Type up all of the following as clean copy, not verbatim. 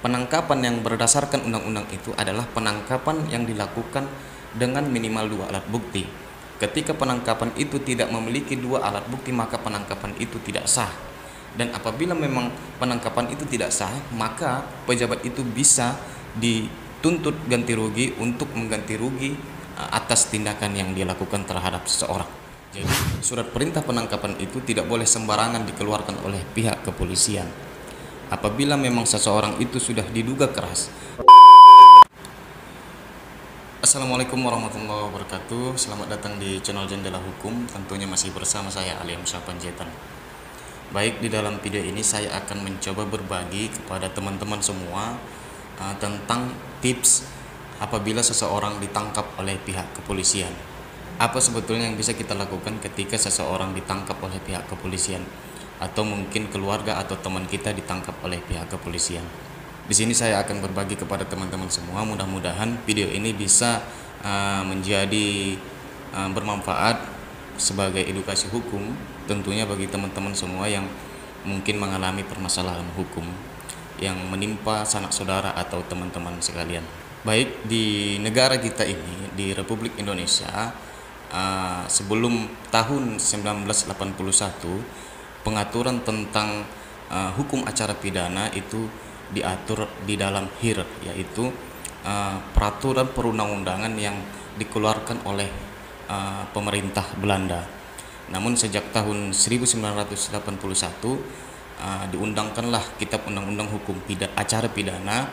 Penangkapan yang berdasarkan undang-undang itu adalah penangkapan yang dilakukan dengan minimal dua alat bukti. Ketika penangkapan itu tidak memiliki dua alat bukti, maka penangkapan itu tidak sah. Dan apabila memang penangkapan itu tidak sah, maka pejabat itu bisa dituntut ganti rugi untuk mengganti rugi atas tindakan yang dia lakukan terhadap seseorang. Jadi, surat perintah penangkapan itu tidak boleh sembarangan dikeluarkan oleh pihak kepolisian. Apabila memang seseorang itu sudah diduga keras. Assalamualaikum warahmatullahi wabarakatuh. Selamat datang di channel Jendela Hukum. Tentunya masih bersama saya Ali Amsyah Panjaitan. Baik, di dalam video ini saya akan mencoba berbagi kepada teman-teman semua tentang tips apabila seseorang ditangkap oleh pihak kepolisian. Apa sebetulnya yang bisa kita lakukan ketika seseorang ditangkap oleh pihak kepolisian, atau mungkin keluarga atau teman kita ditangkap oleh pihak kepolisian. Di sini saya akan berbagi kepada teman-teman semua. Mudah-mudahan video ini bisa menjadi bermanfaat sebagai edukasi hukum, tentunya bagi teman-teman semua yang mungkin mengalami permasalahan hukum yang menimpa sanak saudara atau teman-teman sekalian. Baik, di negara kita ini, di Republik Indonesia, sebelum tahun 1981, pengaturan tentang hukum acara pidana itu diatur di dalam HIR, yaitu peraturan perundang-undangan yang dikeluarkan oleh pemerintah Belanda. Namun sejak tahun 1981 diundangkanlah Kitab Undang-Undang Hukum Acara Pidana,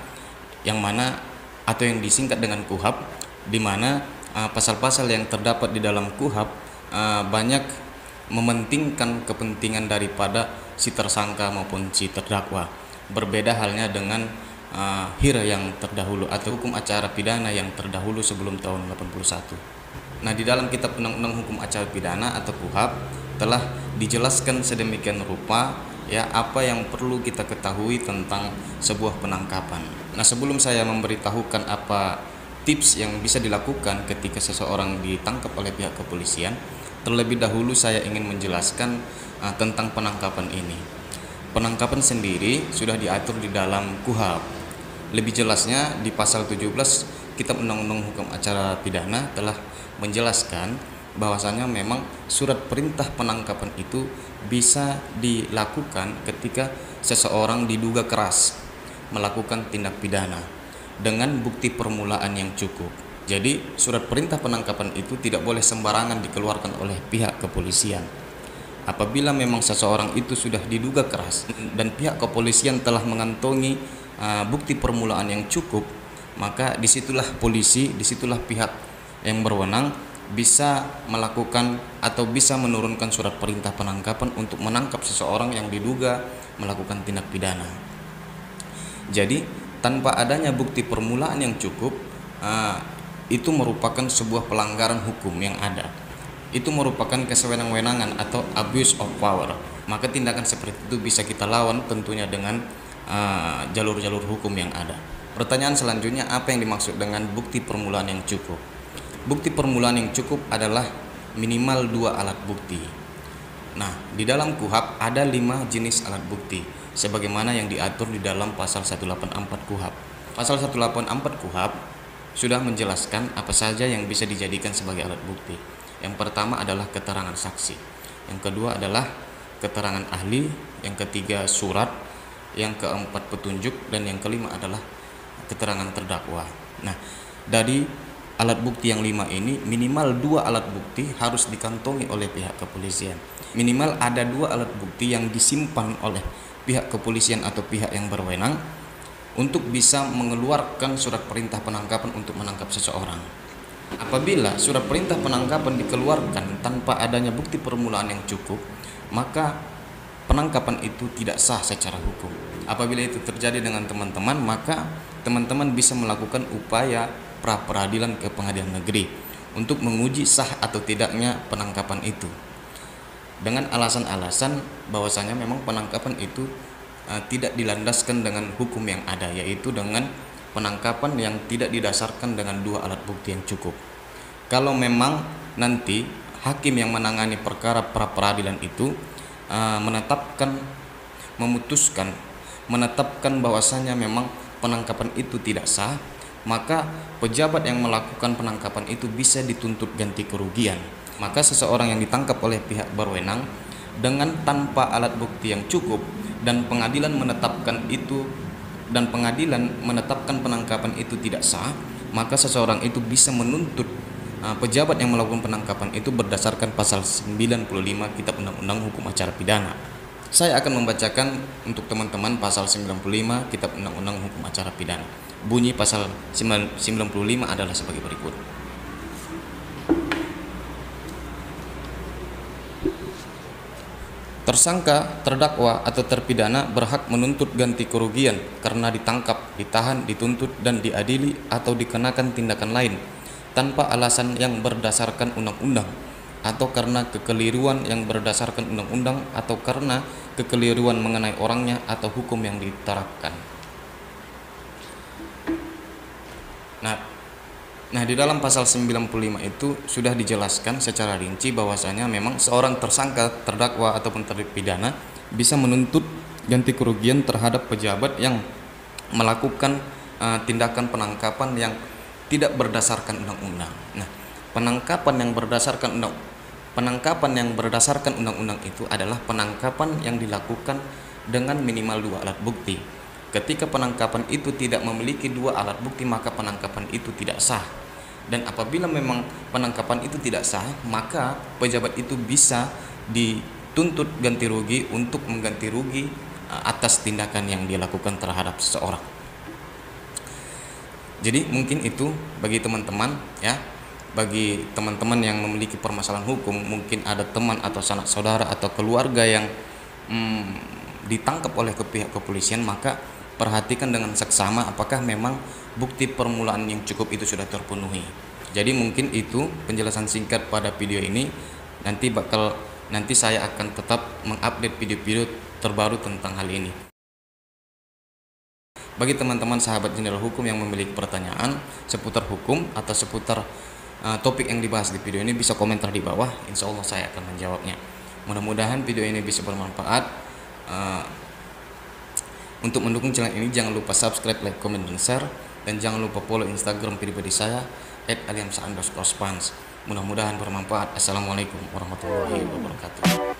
yang mana atau yang disingkat dengan KUHP, di mana pasal-pasal yang terdapat di dalam KUHP banyak mementingkan kepentingan daripada si tersangka maupun si terdakwa. Berbeda halnya dengan HIR yang terdahulu atau hukum acara pidana yang terdahulu sebelum tahun 81. Nah, di dalam Kitab Undang-Undang Hukum Acara Pidana atau KUHP telah dijelaskan sedemikian rupa ya apa yang perlu kita ketahui tentang sebuah penangkapan. Nah, sebelum saya memberitahukan apa tips yang bisa dilakukan ketika seseorang ditangkap oleh pihak kepolisian, terlebih dahulu saya ingin menjelaskan tentang penangkapan ini. Penangkapan sendiri sudah diatur di dalam KUHP. Lebih jelasnya di pasal 17 Kitab Undang-Undang Hukum Acara Pidana telah menjelaskan bahwasanya memang surat perintah penangkapan itu bisa dilakukan ketika seseorang diduga keras melakukan tindak pidana dengan bukti permulaan yang cukup. Jadi, surat perintah penangkapan itu tidak boleh sembarangan dikeluarkan oleh pihak kepolisian. Apabila memang seseorang itu sudah diduga keras dan pihak kepolisian telah mengantongi bukti permulaan yang cukup, maka disitulah polisi, disitulah pihak yang berwenang bisa melakukan atau bisa menurunkan surat perintah penangkapan untuk menangkap seseorang yang diduga melakukan tindak pidana. Jadi, tanpa adanya bukti permulaan yang cukup, itu merupakan sebuah pelanggaran hukum yang ada. Itu merupakan kesewenang-wenangan atau abuse of power. Maka tindakan seperti itu bisa kita lawan tentunya dengan jalur-jalur hukum yang ada. Pertanyaan selanjutnya, apa yang dimaksud dengan bukti permulaan yang cukup? Bukti permulaan yang cukup adalah minimal 2 alat bukti. Nah, di dalam KUHP ada 5 jenis alat bukti sebagaimana yang diatur di dalam pasal 184 KUHP. Pasal 184 KUHP sudah menjelaskan apa saja yang bisa dijadikan sebagai alat bukti. Yang pertama adalah keterangan saksi, yang kedua adalah keterangan ahli, yang ketiga surat, yang keempat petunjuk, dan yang kelima adalah keterangan terdakwa. Nah, dari alat bukti yang 5 ini, minimal 2 alat bukti harus dikantongi oleh pihak kepolisian. Minimal ada 2 alat bukti yang disimpan oleh pihak kepolisian atau pihak yang berwenang untuk bisa mengeluarkan surat perintah penangkapan untuk menangkap seseorang. Apabila surat perintah penangkapan dikeluarkan tanpa adanya bukti permulaan yang cukup, maka penangkapan itu tidak sah secara hukum. Apabila itu terjadi dengan teman-teman, maka teman-teman bisa melakukan upaya pra-peradilan ke pengadilan negeri untuk menguji sah atau tidaknya penangkapan itu dengan alasan-alasan bahwasanya memang penangkapan itu tidak dilandaskan dengan hukum yang ada, yaitu dengan penangkapan yang tidak didasarkan dengan 2 alat bukti yang cukup. Kalau memang nanti hakim yang menangani perkara pra-peradilan itu menetapkan bahwasanya memang penangkapan itu tidak sah, maka pejabat yang melakukan penangkapan itu bisa dituntut ganti kerugian. Maka seseorang yang ditangkap oleh pihak berwenang dengan tanpa alat bukti yang cukup dan pengadilan menetapkan penangkapan itu tidak sah, maka seseorang itu bisa menuntut pejabat yang melakukan penangkapan itu berdasarkan pasal 95 Kitab Undang-Undang Hukum Acara Pidana. Saya akan membacakan untuk teman-teman pasal 95 Kitab Undang-Undang Hukum Acara Pidana. Bunyi pasal 95 adalah sebagai berikut. Tersangka, terdakwa, atau terpidana berhak menuntut ganti kerugian karena ditangkap, ditahan, dituntut, dan diadili atau dikenakan tindakan lain tanpa alasan yang berdasarkan undang-undang, atau karena kekeliruan yang berdasarkan undang-undang, atau karena kekeliruan mengenai orangnya atau hukum yang diterapkan. Nah, di dalam pasal 95 itu sudah dijelaskan secara rinci bahwasanya memang seorang tersangka, terdakwa, ataupun terpidana bisa menuntut ganti kerugian terhadap pejabat yang melakukan tindakan penangkapan yang tidak berdasarkan undang-undang. Nah, penangkapan yang berdasarkan undang-undang itu adalah penangkapan yang dilakukan dengan minimal 2 alat bukti. Ketika penangkapan itu tidak memiliki 2 alat bukti, maka penangkapan itu tidak sah. Dan apabila memang penangkapan itu tidak sah, maka pejabat itu bisa dituntut ganti rugi untuk mengganti rugi atas tindakan yang dia lakukan terhadap seseorang. Jadi mungkin itu bagi teman-teman ya, bagi teman-teman yang memiliki permasalahan hukum, mungkin ada teman atau sanak saudara atau keluarga yang ditangkap oleh pihak kepolisian, maka perhatikan dengan seksama apakah memang bukti permulaan yang cukup itu sudah terpenuhi. Jadi mungkin itu penjelasan singkat pada video ini. Nanti saya akan tetap mengupdate video-video terbaru tentang hal ini. Bagi teman-teman sahabat Jendela Hukum yang memiliki pertanyaan seputar hukum atau seputar topik yang dibahas di video ini, bisa komentar di bawah. Insya Allah saya akan menjawabnya. Mudah-mudahan video ini bisa bermanfaat. Untuk mendukung channel ini jangan lupa subscribe, like, comment, dan share. Dan jangan lupa follow Instagram pribadi saya @aliamsa_spans. Mudah-mudahan bermanfaat. Assalamualaikum warahmatullahi wabarakatuh.